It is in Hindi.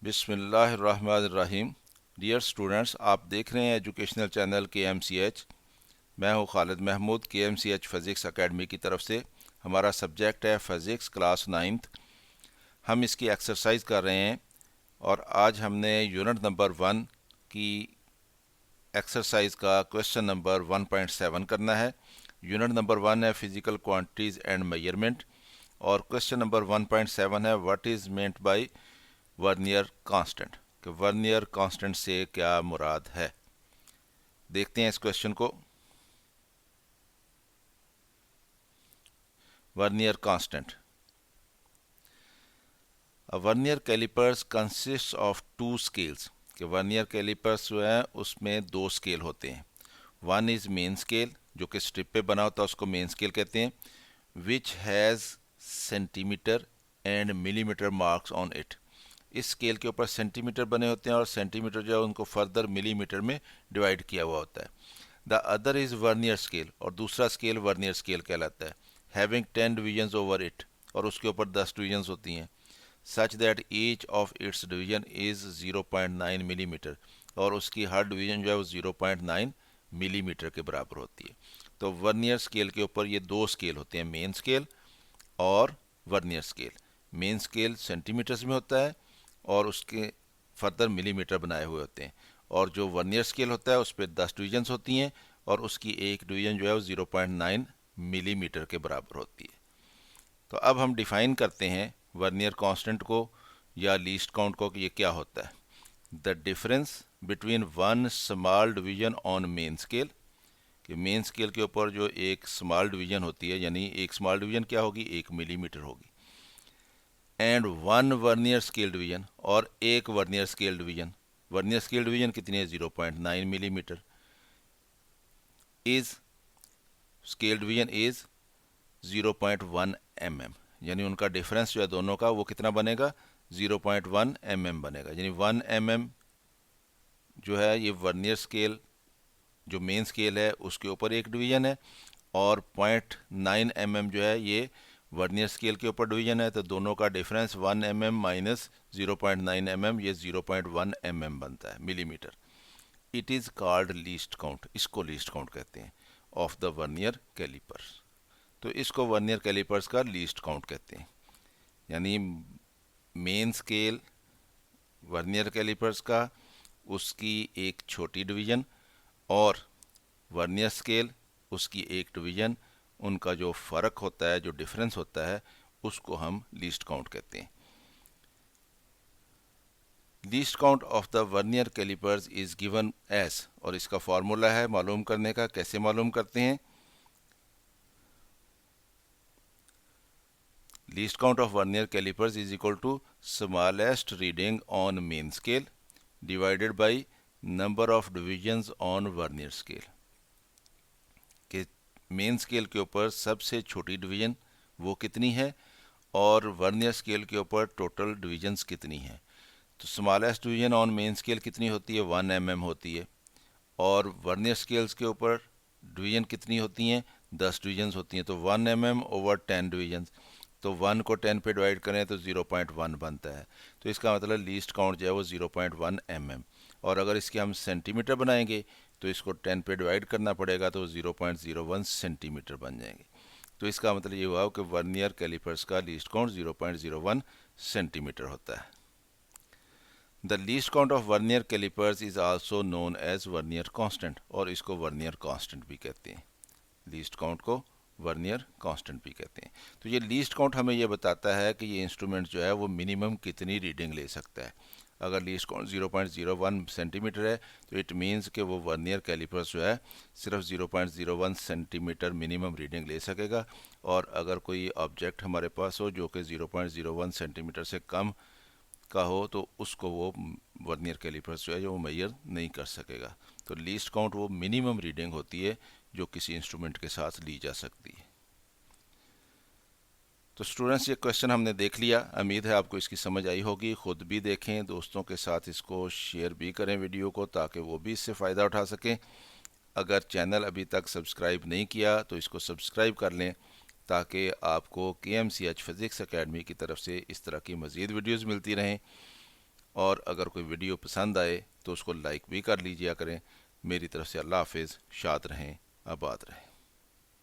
बिस्मिल्लाहिर्रहमानिर्रहीम। डियर स्टूडेंट्स, आप देख रहे हैं एजुकेशनल चैनल KMCH। मैं हूं Khalid Mahmood, KMCH physics academy की तरफ से। हमारा सब्जेक्ट है फ़िज़िक्स क्लास 9th। हम इसकी एक्सरसाइज कर रहे हैं और आज हमने यूनिट नंबर 1 की एक्सरसाइज का क्वेश्चन नंबर 1.7 करना है। यूनिट नंबर 1 है फ़िज़िकल क्वांटिटीज़ एंड मेजरमेंट और क्वेश्चन नंबर 1.7 है what is meant by vernier constant, कि वर्नियर कांस्टेंट से क्या मुराद है। देखते हैं इस क्वेश्चन को। Vernier constant. A vernier calipers consist of two scales, कि वर्नियर कैलिपर्स जो है उसमें दो स्केल होते हैं। वन इज़ मेन स्केल, जो कि स्ट्रिप पे बना होता है, उसको मेन स्केल कहते हैं। Which has centimetre and millimetre marks on it. इस स्केल के ऊपर सेंटीमीटर बने होते हैं और सेंटीमीटर जो है उनको फर्दर मिलीमीटर में डिवाइड किया हुआ होता है। The other is vernier scale, और दूसरा स्केल वर्नियर स्केल कहलाता है। हैविंग 10 डिवीजन्स ओवर इट, और उसके ऊपर 10 डिवीजन्स होती हैं। Such that each of its division is 0.9 millimetre, और उसकी हर डिवीजन जो है वो 0.9 मिलीमीटर के बराबर होती है। तो वर्नियर स्केल के ऊपर ये दो स्केल होते हैं, मेन स्केल और vernier scale. Main scale centimetres में होता है और उसके फर्दर मिलीमीटर बनाए हुए होते हैं, और जो वर्नियर स्केल होता है उस पर 10 डिवीजन्स होती हैं और उसकी एक डिवीजन जो है वो 0.9 मिलीमीटर के बराबर होती है। तो अब हम डिफाइन करते हैं वर्नियर कांस्टेंट को या लीस्ट काउंट को, कि ये क्या होता है। The difference between one small division on main scale, कि मेन स्केल के ऊपर जो एक स्मॉल डिवीजन होती है, यानी एक स्मॉल डिवीजन क्या होगी, 1 मिलीमीटर होगी, and one vernier scale division, और एक vernier scale division. Vernier scale division कितनी है, 0.9 millimetre. Is scale division is 0.1 mm, यानी उनका डिफरेंस जो है दोनों का वो कितना बनेगा, 0.1 mm बनेगा। यानी 1 mm जो है ये वर्नियर स्केल जो मेन स्केल है उसके ऊपर एक डिवीजन है, और 0.9 mm जो है ये वर्नियर स्केल के ऊपर डिवीजन है। तो दोनों का डिफरेंस 1 mm माइनस 0.9 mm, ये 0.1 mm बनता है, millimetre. It is called least count, इसको लीस्ट काउंट कहते हैं, ऑफ द वर्नियर कैलिपर्स। तो इसको वर्नियर कैलिपर्स का लीस्ट काउंट कहते हैं। यानी मेन स्केल वर्नियर कैलिपर्स का, उसकी एक छोटी डिवीजन, और वर्नियर स्केल उसकी एक डिवीजन, उनका जो फ़र्क होता है, जो डिफरेंस होता है, उसको हम लीस्ट काउंट कहते हैं। Least count of the vernier calipers is given as, और इसका फॉर्मूला है मालूम करने का। कैसे मालूम करते हैं, least count of vernier calipers is equal to smallest reading on main scale divided by number of divisions on vernier scale. कि मेन स्केल के ऊपर सबसे छोटी डिवीजन वो कितनी है, और वर्नियर स्केल के ऊपर टोटल डिविजन्स कितनी हैं। तो smallest division on main scale कितनी होती है, 1 mm होती है, और वर्नियर स्केल्स के ऊपर डिवीजन कितनी होती हैं, 10 डिवीजन्स होती हैं। तो 1 mm ओवर 10 डिवीजन्स, तो 1 को 10 पे डिवाइड करें तो 0.1 बनता है। तो इसका मतलब लीस्ट काउंट जो है वो 0.1 mm। और अगर इसके हम सेंटीमीटर बनाएंगे तो इसको 10 पे डिवाइड करना पड़ेगा, तो 0.01 सेंटीमीटर बन जाएंगे। तो इसका मतलब ये हुआ कि वर्नियर कैलिपर्स का लीस्ट काउंट 0.01 सेंटीमीटर होता है। The least count of vernier calipers is also known as vernier constant, और इसको वर्नियर कांस्टेंट भी कहते हैं। लीस्ट काउंट को वर्नियर कांस्टेंट भी कहते हैं। तो ये लीस्ट काउंट हमें ये बताता है कि ये इंस्ट्रूमेंट जो है वो मिनिमम कितनी रीडिंग ले सकता है। अगर लीस्ट काउंट 0.01 सेंटीमीटर है तो इट मीन्स कि वो वर्नियर कैलिपर्स जो है सिर्फ 0.01 सेंटीमीटर मिनिमम रीडिंग ले सकेगा। और अगर कोई ऑब्जेक्ट हमारे पास हो जो कि 0.01 सेंटीमीटर से कम का हो तो उसको वो वर्नियर कैलिपर्स जो है वो मेजर नहीं कर सकेगा। तो लीस्ट काउंट वो मिनिमम रीडिंग होती है जो किसी इंस्ट्रूमेंट के साथ ली जा सकती है। तो स्टूडेंट्स, ये क्वेश्चन हमने देख लिया। उम्मीद है आपको इसकी समझ आई होगी। ख़ुद भी देखें, दोस्तों के साथ इसको शेयर भी करें वीडियो को, ताकि वो भी इससे फ़ायदा उठा सकें। अगर चैनल अभी तक सब्सक्राइब नहीं किया तो इसको सब्सक्राइब कर लें, ताकि आपको KMCH फ़िज़िक्स एकेडमी की तरफ से इस तरह की मज़ीद वीडियोज़ मिलती रहें। और अगर कोई वीडियो पसंद आए तो उसको लाइक भी कर लीजिए करें। मेरी तरफ से अल्लाह हाफिज़। शाद रहें, आबाद रहें।